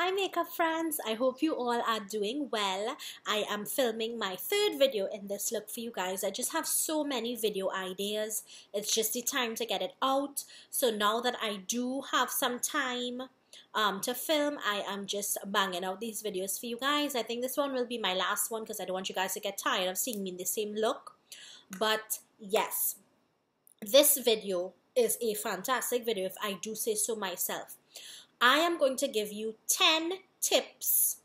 Hi makeup friends, I hope you all are doing well. I am filming my third video in this look for you guys. I just have so many video ideas. It's just the time to get it out. So now that I do have some time to film, I am just banging out these videos for you guys. I think this one will be my last one because I don't want you guys to get tired of seeing me in the same look. But yes, this video is a fantastic video if I do say so myself. I am going to give you 10 tips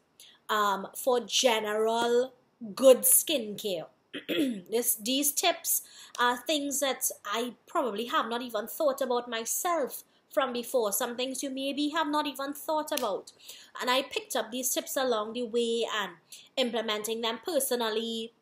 for general good skincare. These tips are things that I probably have not even thought about myself from before. Some things you maybe have not even thought about. And I picked up these tips along the way, and implementing them personally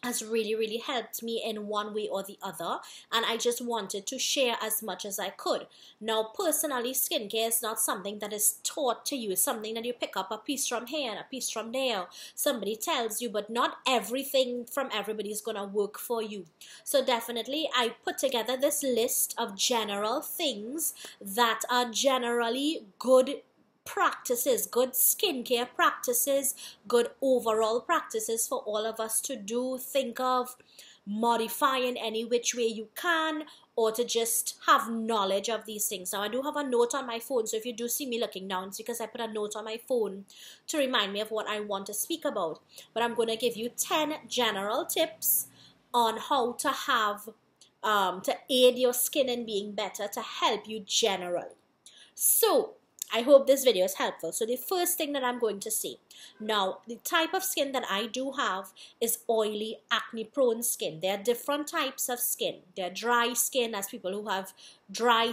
has really helped me in one way or the other, and I just wanted to share as much as I could. Now personally, skincare is not something that is taught to you. It's something that you pick up a piece from here and a piece from there. Somebody tells you, but not everything from everybody is gonna work for you. So definitely I put together this list of general things that are generally good practices, good skincare practices, good overall practices for all of us to do. Think of modifying any which way you can, or to just have knowledge of these things. Now I do have a note on my phone, so if you do see me looking down, it's because I put a note on my phone to remind me of what I want to speak about. But I'm going to give you 10 general tips on how to have to aid your skin in being better, to help you generally. So I hope this video is helpful. So the first thing that I'm going to say, now the type of skin that I do have is oily, acne prone skin. There are different types of skin. There are dry skin, as people who have dry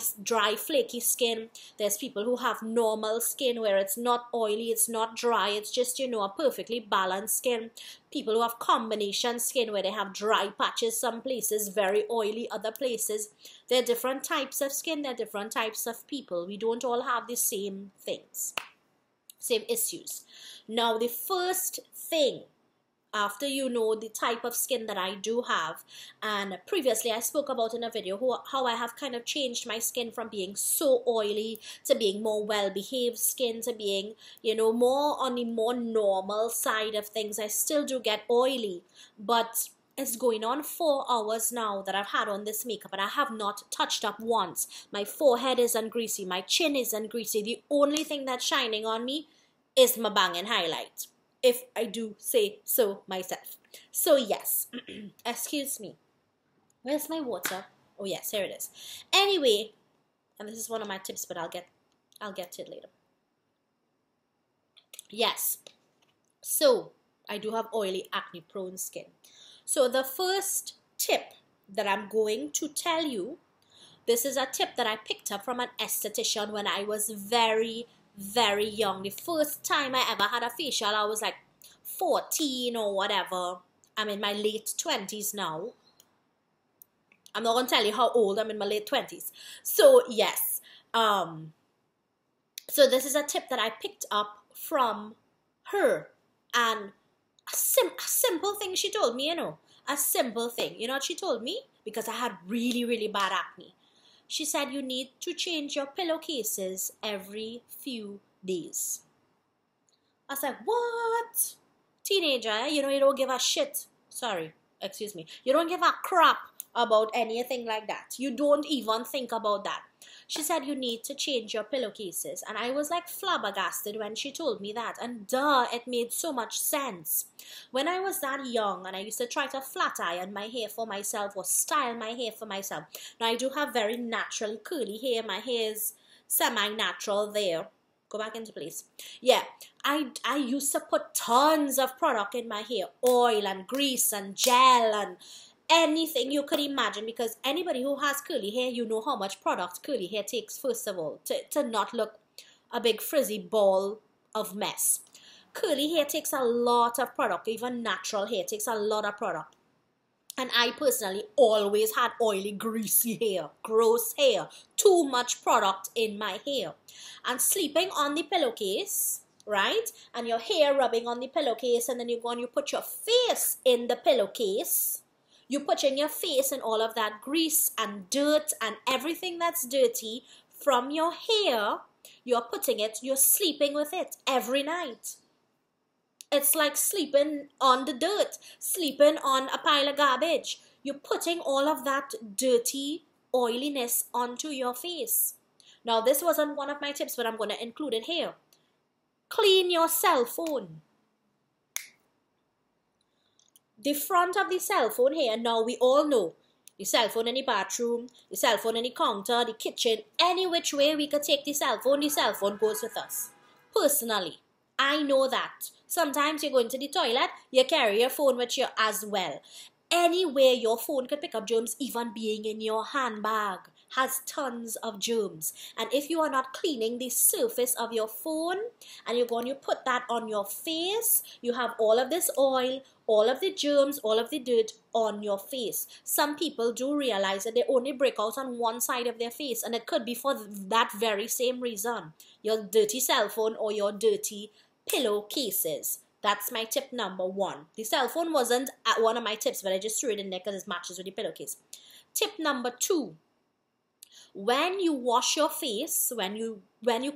flaky skin. There's people who have normal skin where it's not oily, it's not dry, it's just, you know, a perfectly balanced skin. People who have combination skin where they have dry patches, some places very oily, other places. There are different types of skin, there are different types of people. We don't all have the same things, same issues. Now the first thing, after you know the type of skin that I do have, and previously I spoke about in a video how I have kind of changed my skin from being so oily to being more well-behaved skin, to being, you know, more on the more normal side of things. I still do get oily, but it's going on 4 hours now that I've had on this makeup and I have not touched up once. My forehead isn't greasy, my chin isn't greasy. The only thing that's shining on me is my banging highlight, if I do say so myself. So yes, excuse me. Where's my water? Oh yes, here it is. Anyway, and this is one of my tips, but I'll get to it later. Yes, so I do have oily, acne prone skin. So the first tip that I'm going to tell you, this is a tip that I picked up from an esthetician when I was very young. The first time I ever had a facial, I was like 14 or whatever. I'm in my late 20s now. I'm not going to tell you how old. I'm in my late 20s. So yes, so this is a tip that I picked up from her, and a simple thing she told me, you know, a simple thing. You know what she told me? Because I had really bad acne. She said you need to change your pillowcases every few days. I was like, what? Teenager, eh? You know, you don't give a shit. Sorry, excuse me. You don't give a crap about anything like that. You don't even think about that. She said you need to change your pillowcases, and I was like flabbergasted when she told me that, and duh, it made so much sense. When I was that young and I used to try to flat iron my hair for myself or style my hair for myself. Now I do have very naturally curly hair. My hair is semi-natural there. Go back into place. Yeah, I used to put tons of product in my hair, oil and grease and gel and anything you could imagine, because anybody who has curly hair, you know how much product curly hair takes, first of all, to not look a big frizzy ball of mess. Curly hair takes a lot of product. Even natural hair takes a lot of product. And I personally always had oily, greasy hair, gross hair, too much product in my hair. And sleeping on the pillowcase, right? And your hair rubbing on the pillowcase, and then you go and you put your face in the pillowcase. You put in your face and all of that grease and dirt and everything that's dirty from your hair You're putting it, you're sleeping with it every night. It's like sleeping on the dirt, sleeping on a pile of garbage. You're putting all of that dirty oiliness onto your face. Now, this wasn't one of my tips, but I'm going to include it here. Clean your cell phone. The front of the cell phone here, now we all know, the cell phone in the bathroom, the cell phone in the counter, the kitchen, any which way we could take the cell phone goes with us. Personally, I know that. Sometimes you're going to the toilet, you carry your phone with you as well. Anywhere your phone could pick up germs, even being in your handbag, has tons of germs. And if you are not cleaning the surface of your phone and you're going to put that on your face, you have all of this oil, all of the germs, all of the dirt on your face. Some people do realize that they only break out on one side of their face, and it could be for that very same reason. Your dirty cell phone or your dirty pillowcases. That's my tip number 1. The cell phone wasn't one of my tips, but I just threw it in there because it matches with the pillowcase. Tip number 2. When you wash your face, when you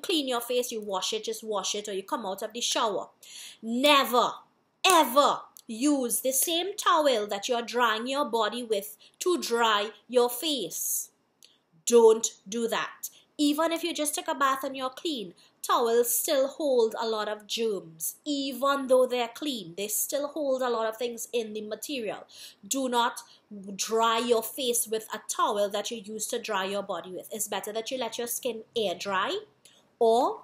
clean your face, you wash it, just wash it, or you come out of the shower. Never, ever use the same towel that you're drying your body with to dry your face. Don't do that. Even if you just took a bath and you're clean, towels still hold a lot of germs. Even though they're clean, they still hold a lot of things in the material. Do not dry your face with a towel that you use to dry your body with. It's better that you let your skin air dry, or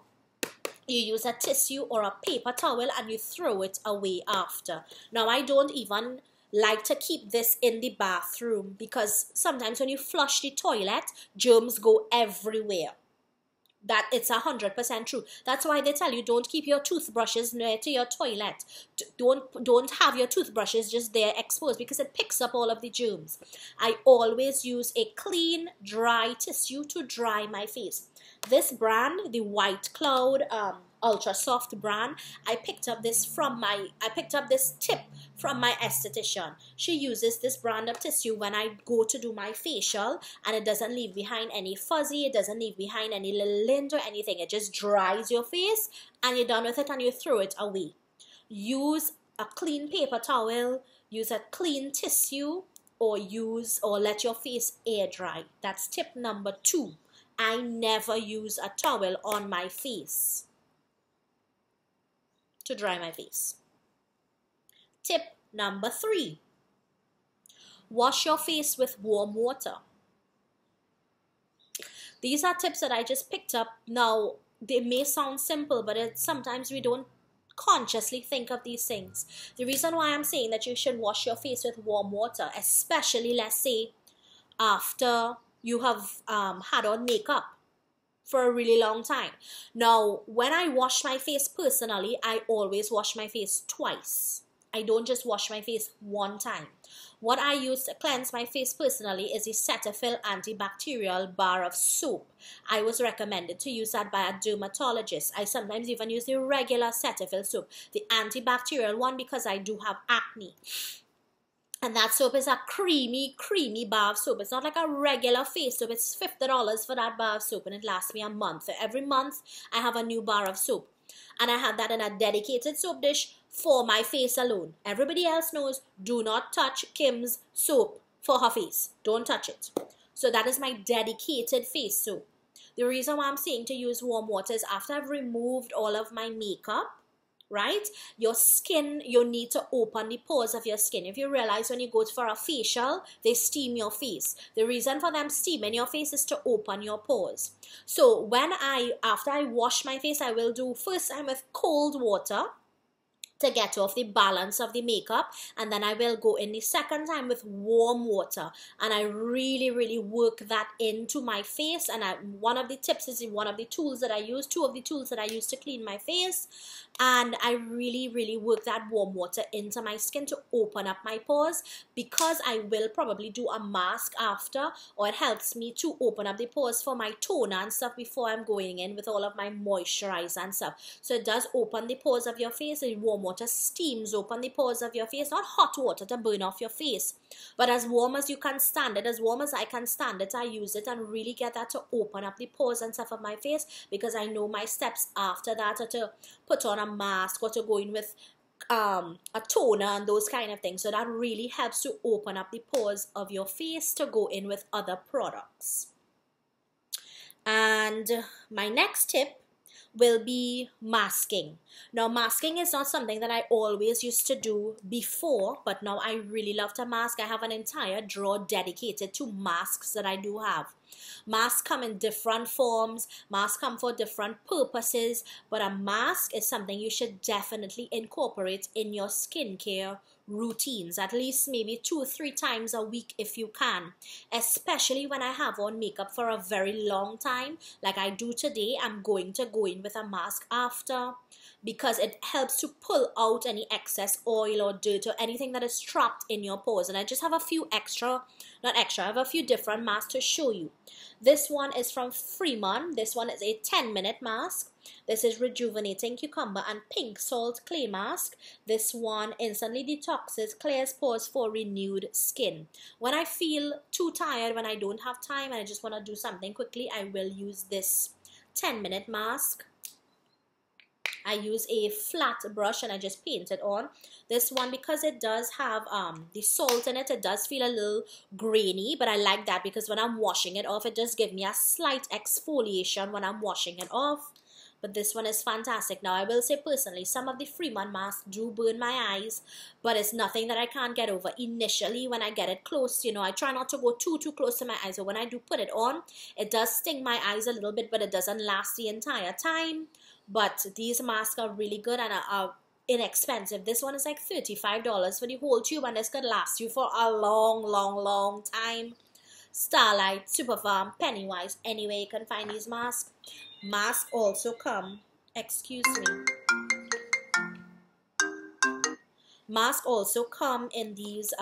you use a tissue or a paper towel and you throw it away after. Now, I don't even like to keep this in the bathroom because sometimes when you flush the toilet, germs go everywhere. That it's 100% true. That's why they tell you don't keep your toothbrushes near to your toilet. Don't have your toothbrushes just there exposed because it picks up all of the germs. I always use a clean, dry tissue to dry my face. This brand, the White Cloud Ultra Soft brand, I picked up this tip from my esthetician. She uses this brand of tissue when I go to do my facial, and it doesn't leave behind any fuzzy, it doesn't leave behind any little lint or anything. It just dries your face and you're done with it and you throw it away. Use a clean paper towel, use a clean tissue, or let your face air dry. That's tip number 2. I never use a towel on my face to dry my face. Tip number 3. Wash your face with warm water. These are tips that I just picked up. Now, they may sound simple, but sometimes we don't consciously think of these things. The reason why I'm saying that you should wash your face with warm water, especially, let's say, after you have had on makeup for a really long time. Now, when I wash my face personally, I always wash my face twice. I don't just wash my face one time. What I use to cleanse my face personally is the Cetaphil antibacterial bar of soap. I was recommended to use that by a dermatologist. I sometimes even use the regular Cetaphil soap, the antibacterial one, because I do have acne. And that soap is a creamy, creamy bar of soap. It's not like a regular face soap. It's $50 for that bar of soap, and it lasts me a month. So every month, I have a new bar of soap. And I have that in a dedicated soap dish for my face alone. Everybody else knows, do not touch Kim's soap for her face. Don't touch it. So that is my dedicated face soap. The reason why I'm saying to use warm water is after I've removed all of my makeup, right? Your skin, you need to open the pores of your skin. If you realize when you go for a facial, they steam your face. The reason for them steaming your face is to open your pores. So after I wash my face, I will do first time with cold water to get off the balance of the makeup, and then I will go in the second time with warm water, and I really work that into my face. And one of the tips is one of the tools that I use, 2 of the tools that I use to clean my face, and I really work that warm water into my skin to open up my pores, because I will probably do a mask after, or it helps me to open up the pores for my toner and stuff before I'm going in with all of my moisturizer and stuff. So it does open the pores of your face, and warm water water steams open the pores of your face. Not hot water to burn off your face, but as warm as you can stand it, as warm as I can stand it, I use it and really get that to open up the pores and stuff of my face, because I know my steps after that are to put on a mask or to go in with a toner and those kind of things. So that really helps to open up the pores of your face to go in with other products. And my next tip will be masking. Now, masking is not something that I always used to do before, but now I really love to mask. I have an entire drawer dedicated to masks that I do have. Masks come in different forms, masks come for different purposes, but a mask is something you should definitely incorporate in your skincare routines, at least maybe 2 or 3 times a week if you can, especially when I have on makeup for a very long time like I do today. I'm going to go in with a mask after, because it helps to pull out any excess oil or dirt or anything that is trapped in your pores. And I just have a few I have a few different masks to show you. This one is from Freeman. This one is a 10-minute mask. This is Rejuvenating Cucumber and Pink Salt Clay Mask. This one instantly detoxes, clears pores for renewed skin. When I feel too tired, when I don't have time and I just want to do something quickly, I will use this 10-minute mask. I use a flat brush and I just paint it on. This one, because it does have the salt in it, it does feel a little grainy, but I like that because when I'm washing it off, it does give me a slight exfoliation when I'm washing it off. But this one is fantastic. Now, I will say personally, some of the Freeman masks do burn my eyes, but it's nothing that I can't get over. Initially, when I get it close, you know, I try not to go too close to my eyes. So when I do put it on, it does sting my eyes a little bit, but it doesn't last the entire time. But these masks are really good and are inexpensive. This one is like $35 for the whole tube, and this could last you for a long time. Starlight, Superfarm, Pennywise, anyway you can find these masks. Masks also come, masks also come in these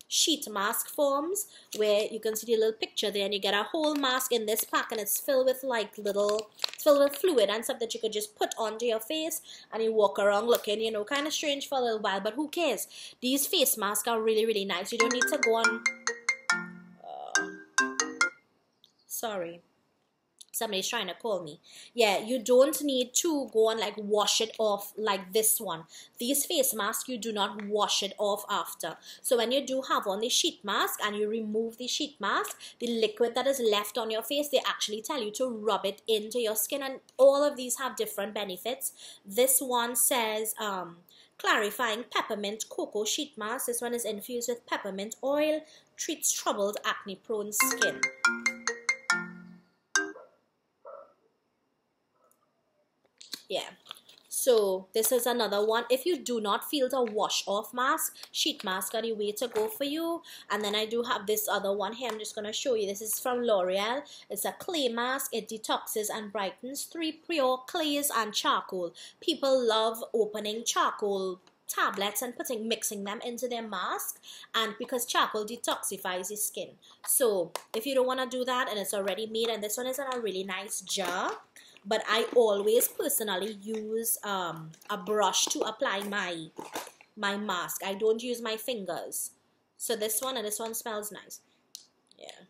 sheet mask forms, where you can see the little picture there, and you get a whole mask in this pack, and it's filled with like it's filled with fluid and stuff that you could just put onto your face, and you walk around looking, you know, kind of strange for a little while, but who cares? These face masks are really nice. You don't need to go on sorry, somebody's trying to call me. Yeah, you don't need to go and like wash it off like this one. These face masks, you do not wash it off after. So when you do have on the sheet mask and you remove the sheet mask, the liquid that is left on your face, they actually tell you to rub it into your skin, and all of these have different benefits. This one says clarifying peppermint cocoa sheet mask. This one is infused with peppermint oil, treats troubled acne prone skin. Yeah, so this is another one. If you do not feel the wash off mask, sheet mask are the way to go for you. And then I do have this other one here. I'm just going to show you. This is from L'Oreal. It's a clay mask. It detoxes and brightens 3 pure clays and charcoal. People love opening charcoal tablets and mixing them into their mask, and because charcoal detoxifies the skin. So if you don't want to do that, and it's already made, and this one is in a really nice jar, but I always personally use a brush to apply my mask. I don't use my fingers. So this one and this one smells nice. Yeah.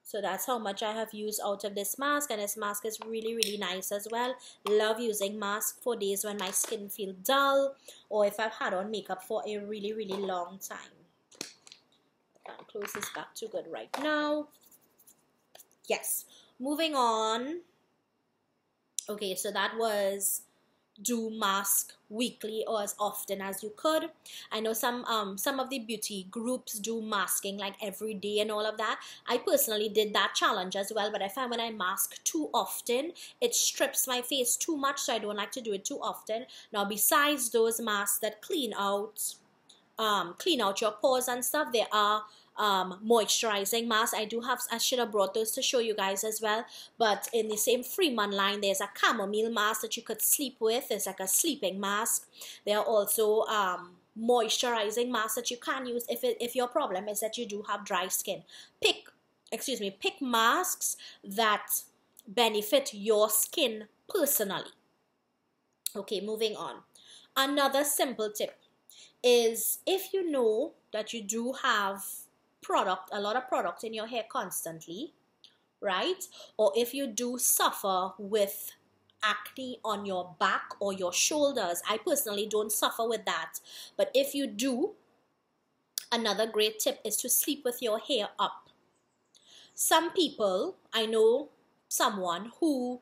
So that's how much I have used out of this mask, and this mask is really nice as well. Love using mask for days when my skin feels dull, or if I've had on makeup for a really long time. I can't close this back too good right now. Yes, moving on. Okay, so that was do mask weekly or as often as you could. I know some of the beauty groups do masking like every day and all of that. I personally did that challenge as well, but I find when I mask too often, it strips my face too much, so I don't like to do it too often. Now, besides those masks that clean out your pores and stuff, there are moisturizing mask. I should have brought those to show you guys as well, but in the same Freeman line, there's a chamomile mask that you could sleep with. It's like a sleeping mask. There are also moisturizing masks that you can use if your problem is that you do have dry skin. Pick masks that benefit your skin personally. Okay, moving on. Another simple tip is, if you know that you do have a lot of product in your hair constantly, right? Or if you do suffer with acne on your back or your shoulders. I personally don't suffer with that, but if you do, another great tip is to sleep with your hair up. Some people, I know someone who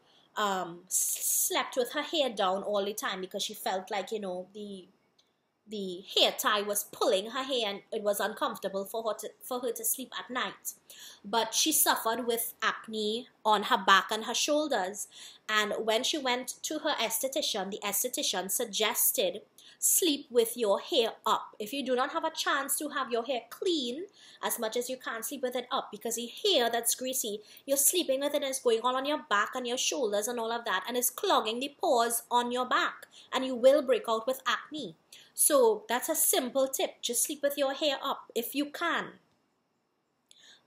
slept with her hair down all the time because she felt like, the hair tie was pulling her hair and it was uncomfortable for her to sleep at night. But she suffered with acne on her back and her shoulders. And when she went to her esthetician, the esthetician suggested sleep with your hair up. If you do not have a chance to have your hair clean as much as you can, sleep with it up, because the hair that's greasy, you're sleeping with it and it's going on your back and your shoulders and all of that, and it's clogging the pores on your back, and you will break out with acne. So that's a simple tip. Just sleep with your hair up if you can.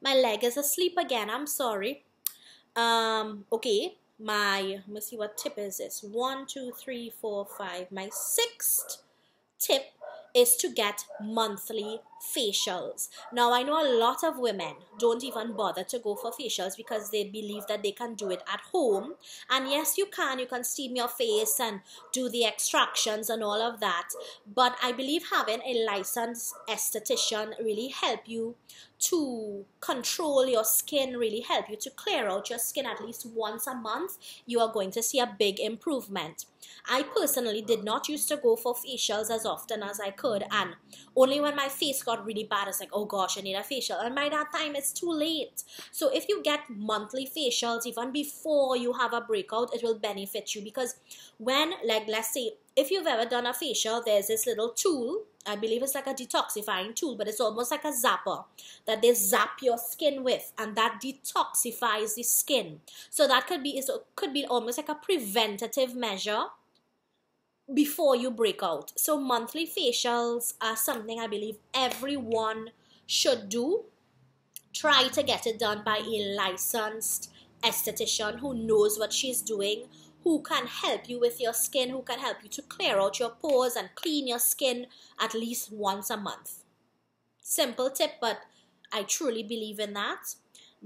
My leg is asleep again. I'm sorry. Okay. Let me see, what tip is this? 1, 2, 3, 4, 5. My 6th tip is to get monthly facials. Now, I know a lot of women don't even bother to go for facials because they believe that they can do it at home. And yes, you can steam your face and do the extractions and all of that. But I believe having a licensed esthetician really help you to control your skin, really help you to clear out your skin at least once a month. You are going to see a big improvement. I personally did not used to go for facials as often as I could, and only when my face got really bad, it's like, oh gosh, I need a facial, and by that time it's too late. So if you get monthly facials even before you have a breakout, it will benefit you, because when, like, let's say if you've ever done a facial, there's this little tool, I believe it's like a detoxifying tool, but it's almost like a zapper that they zap your skin with, and that detoxifies the skin. So that could be almost like a preventative measure before you break out. So monthly facials are something I believe everyone should do. Try to get it done by a licensed esthetician who knows what she's doing, who can help you with your skin, who can help you to clear out your pores and clean your skin at least once a month. Simple tip, but I truly believe in that.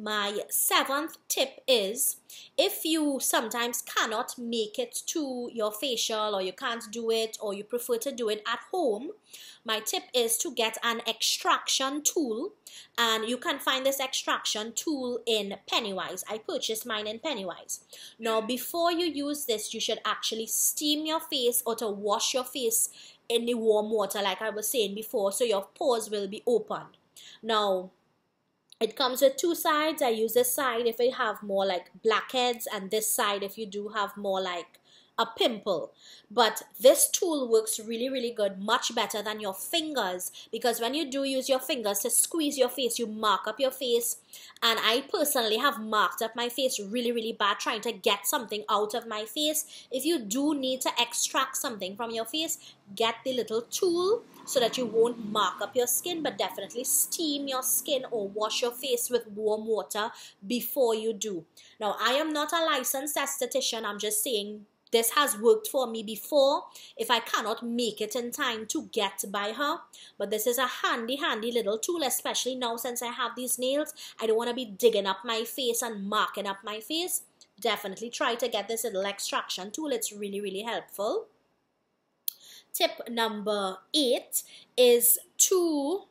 My 7th tip is, if you sometimes cannot make it to your facial, or you can't do it, or you prefer to do it at home, my tip is to get an extraction tool, and you can find this extraction tool in Pennywise. I purchased mine in Pennywise. Now, before you use this, you should actually steam your face or to wash your face in the warm water, like I was saying before, so your pores will be opened. Now, it comes with 2 sides. I use this side if you have more like blackheads, and this side if you do have more like a pimple. But this tool works really, really good, much better than your fingers, because when you do use your fingers to squeeze your face, you mark up your face. And I personally have marked up my face really, really bad trying to get something out of my face. If you do need to extract something from your face, get the little tool so that you won't mark up your skin, but definitely steam your skin or wash your face with warm water before you do. Now, I am not a licensed esthetician. I'm just saying this has worked for me before if I cannot make it in time to get by her. But this is a handy little tool, especially now since I have these nails. I don't want to be digging up my face and marking up my face. Definitely try to get this little extraction tool. It's really, really helpful. Tip number 8 is to...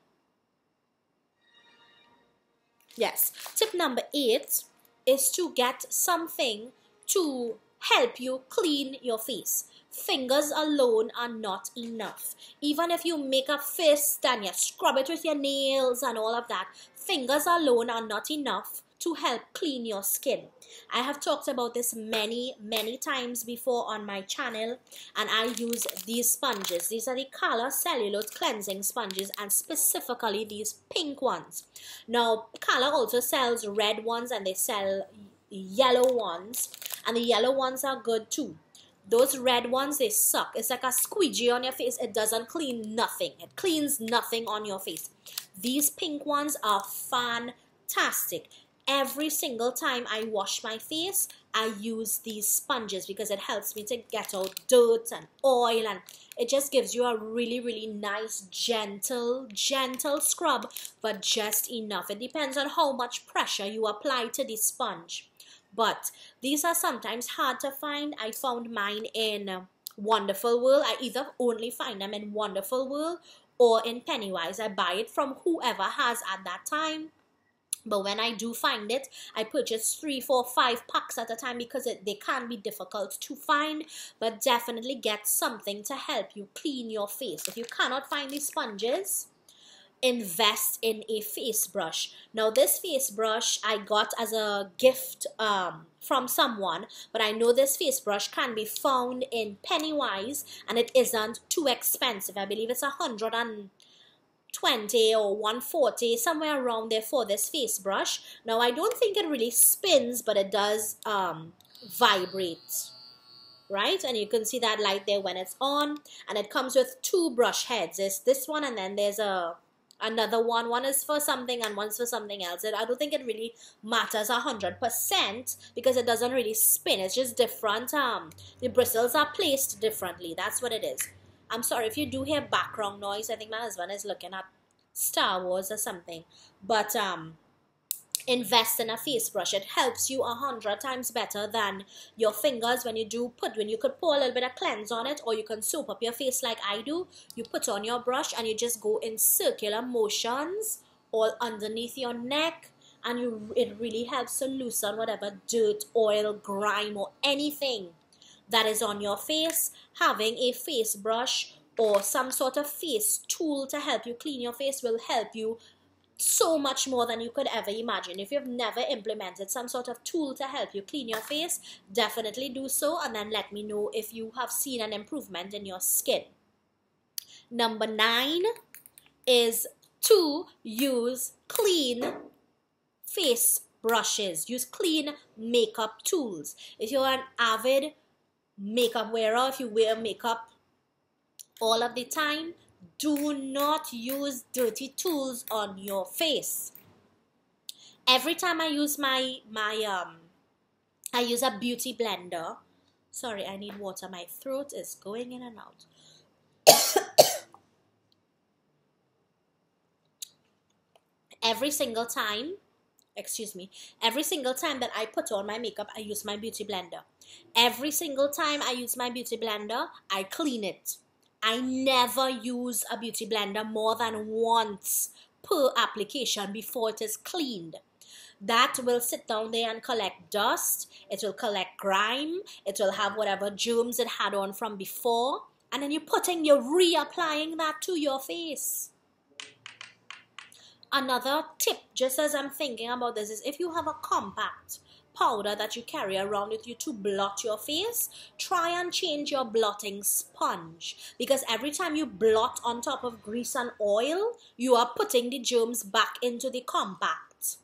Yes, tip number 8 is to get something to help you clean your face. Fingers alone are not enough. Even if you make a fist and you scrub it with your nails and all of that, fingers alone are not enough to help clean your skin. I have talked about this many times before on my channel, and I use these sponges. These are the Color Cellulose Cleansing Sponges, and specifically these pink ones. Now, Color also sells red ones and they sell yellow ones, and the yellow ones are good too. Those red ones, they suck. It's like a squeegee on your face. It doesn't clean nothing. It cleans nothing on your face. These pink ones are fantastic. every single time I wash my face, I use these sponges because it helps me to get out dirt and oil, and it just gives you a really, really nice, gentle scrub, but just enough. It depends on how much pressure you apply to the sponge. But these are sometimes hard to find. I found mine in Wonderful World. I either only find them in Wonderful World or in Pennywise. I buy it from whoever has at that time. But when I do find it, I purchase 3, 4, 5 packs at a time because they can be difficult to find. But definitely get something to help you clean your face. If you cannot find these sponges, invest in a face brush. Now this face brush I got as a gift from someone, but I know this face brush can be found in Pennywise and it isn't too expensive. I believe it's 120 or 140, somewhere around there for this face brush. Now I don't think it really spins, but it does vibrate, right? And you can see that light there when it's on, and it comes with 2 brush heads. There's this one, and then there's another one. One is for something and one's for something else. I don't think it really matters 100% because it doesn't really spin. It's just different. The bristles are placed differently. That's what it is. I'm sorry if you do hear background noise. I think my husband is looking at Star Wars or something. But invest in a face brush. It helps you 100 times better than your fingers when you could pour a little bit of cleanse on it, or you can soap up your face like I do. You put on your brush and you just go in circular motions all underneath your neck, and it really helps to loosen whatever dirt, oil, grime, or anything that is on your face. Having a face brush or some sort of face tool to help you clean your face will help you so much more than you could ever imagine. If you've never implemented some sort of tool to help you clean your face, definitely do so, and then let me know if you have seen an improvement in your skin. Number 9 is to use clean face brushes. Use clean makeup tools. If you're an avid makeup wearer, if you wear makeup all of the time, do not use dirty tools on your face. Every time I use I use a beauty blender. Sorry, I need water. My throat is going in and out. Every single time that I put on my makeup, I use my beauty blender. Every single time I use my beauty blender, I clean it. I never use a beauty blender more than once per application before it is cleaned. That will sit down there and collect dust. It will collect grime. It will have whatever germs it had on from before. And then you're reapplying that to your face. Another tip, just as I'm thinking about this, is if you have a compact powder that you carry around with you to blot your face, try and change your blotting sponge, because every time you blot on top of grease and oil, you are putting the germs back into the compact.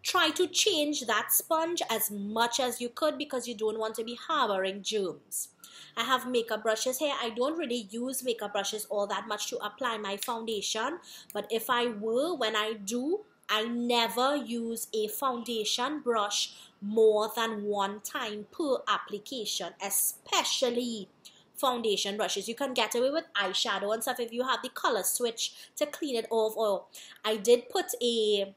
Try to change that sponge as much as you could because you don't want to be harboring germs. I have makeup brushes here. I don't really use makeup brushes all that much to apply my foundation, but if I were, when I do, I never use a foundation brush more than one time per application, especially foundation brushes. You can get away with eyeshadow and stuff if you have the color switch to clean it off. Or I did put a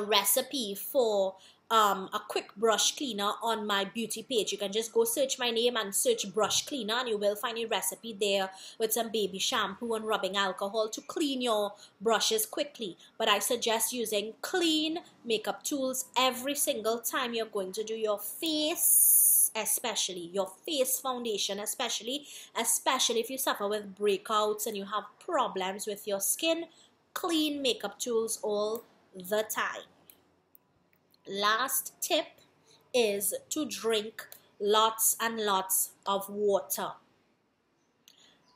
recipe for a quick brush cleaner on my beauty page. You can just go search my name and search brush cleaner, and you will find a recipe there with some baby shampoo and rubbing alcohol to clean your brushes quickly. But I suggest using clean makeup tools every single time you're going to do your face, especially your face foundation, especially if you suffer with breakouts and you have problems with your skin. Clean makeup tools all the time. Last tip is to drink lots and lots of water.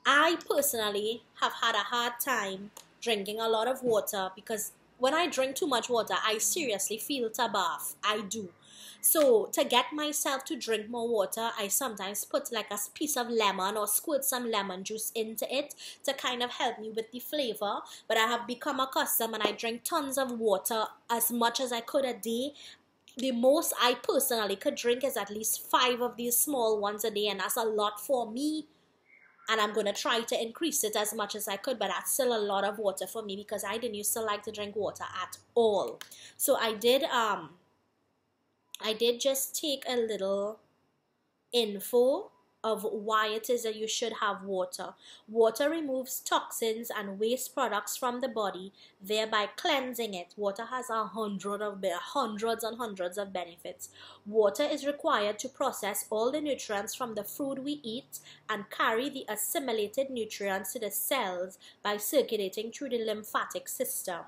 I personally have had a hard time drinking a lot of water because when I drink too much water, I seriously feel to bath. I do. So to get myself to drink more water, I sometimes put like a piece of lemon or squirt some lemon juice into it to kind of help me with the flavor. But I have become accustomed and I drink tons of water, as much as I could a day. The most I personally could drink is at least 5 of these small ones a day, and that's a lot for me. And I'm going to try to increase it as much as I could, but that's still a lot of water for me because I didn't used to like to drink water at all. So I did just take a little info of why it is that you should have water. Water removes toxins and waste products from the body, thereby cleansing it. Water has hundreds and hundreds of benefits. Water is required to process all the nutrients from the food we eat and carry the assimilated nutrients to the cells by circulating through the lymphatic system.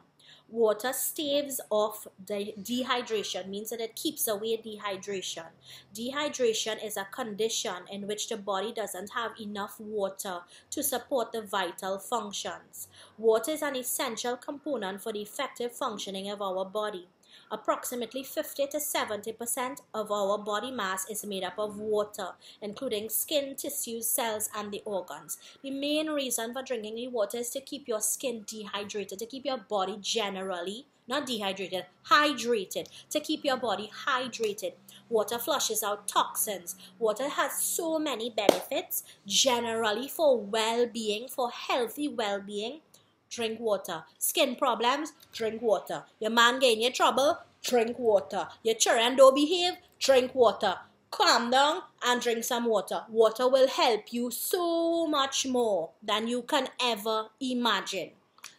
Water staves off dehydration, means that it keeps away dehydration. Dehydration is a condition in which the body doesn't have enough water to support the vital functions. Water is an essential component for the effective functioning of our body. Approximately 50 to 70% of our body mass is made up of water, including skin, tissues, cells, and the organs. The main reason for drinking the water is to keep your skin dehydrated, to keep your body generally, not dehydrated, hydrated, to keep your body hydrated. Water flushes out toxins. Water has so many benefits, generally for well-being, for healthy well-being. Drink water. Skin problems, drink water. Your man getting in trouble, drink water. Your children don't behave, drink water. Calm down and drink some water. Water will help you so much more than you can ever imagine.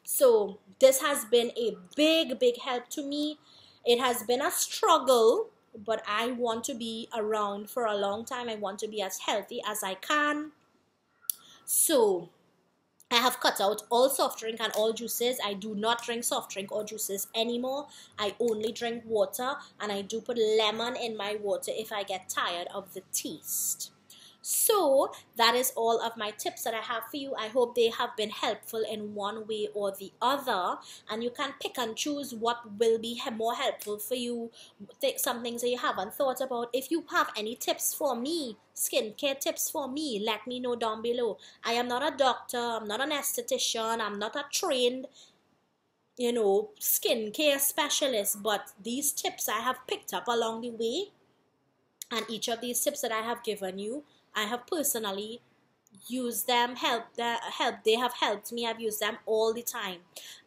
So this has been a big help to me. It has been a struggle, but I want to be around for a long time. I want to be as healthy as I can. So I have cut out all soft drink and all juices. I do not drink soft drink or juices anymore. I only drink water, and I do put lemon in my water if I get tired of the taste. So that is all of my tips that I have for you. I hope they have been helpful in one way or the other, and you can pick and choose what will be more helpful for you. Some things that you haven't thought about. If you have any tips for me, skincare tips for me, let me know down below. I am not a doctor, I'm not an esthetician, I'm not a trained skincare specialist, but these tips I have picked up along the way, and each of these tips that I have given you, I have personally used them, they have helped me. I've used them all the time,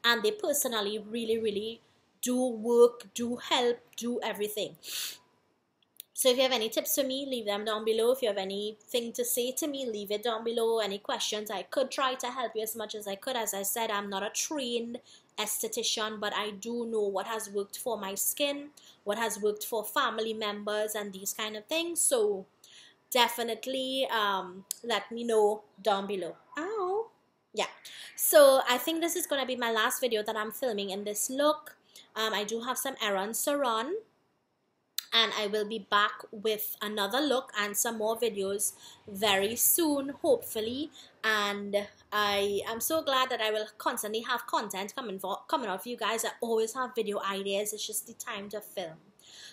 and they personally really do work, do help, do everything. So if you have any tips for me, leave them down below. If you have anything to say to me, leave it down below. Any questions, I could try to help you as much as I could. As I said, I'm not a trained esthetician, but I do know what has worked for my skin, what has worked for family members, and these kind of things. So definitely let me know down below. Ow. Yeah, so I think this is gonna be my last video that I'm filming in this look. I do have some errands to run, and I will be back with another look and some more videos very soon, hopefully. And I am so glad that I will constantly have content coming out for you guys. I always have video ideas, it's just the time to film.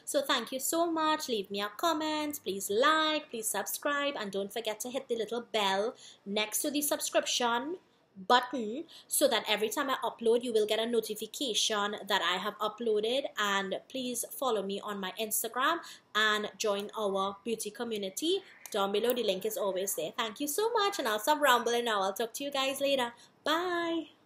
So thank you so much. Leave me a comment, please like, please subscribe, and don't forget to hit the little bell next to the subscription button so that every time I upload you will get a notification that I have uploaded. And please follow me on my Instagram and join our beauty community down below. The link is always there. Thank you so much, and I'll stop rambling now. I'll talk to you guys later. Bye.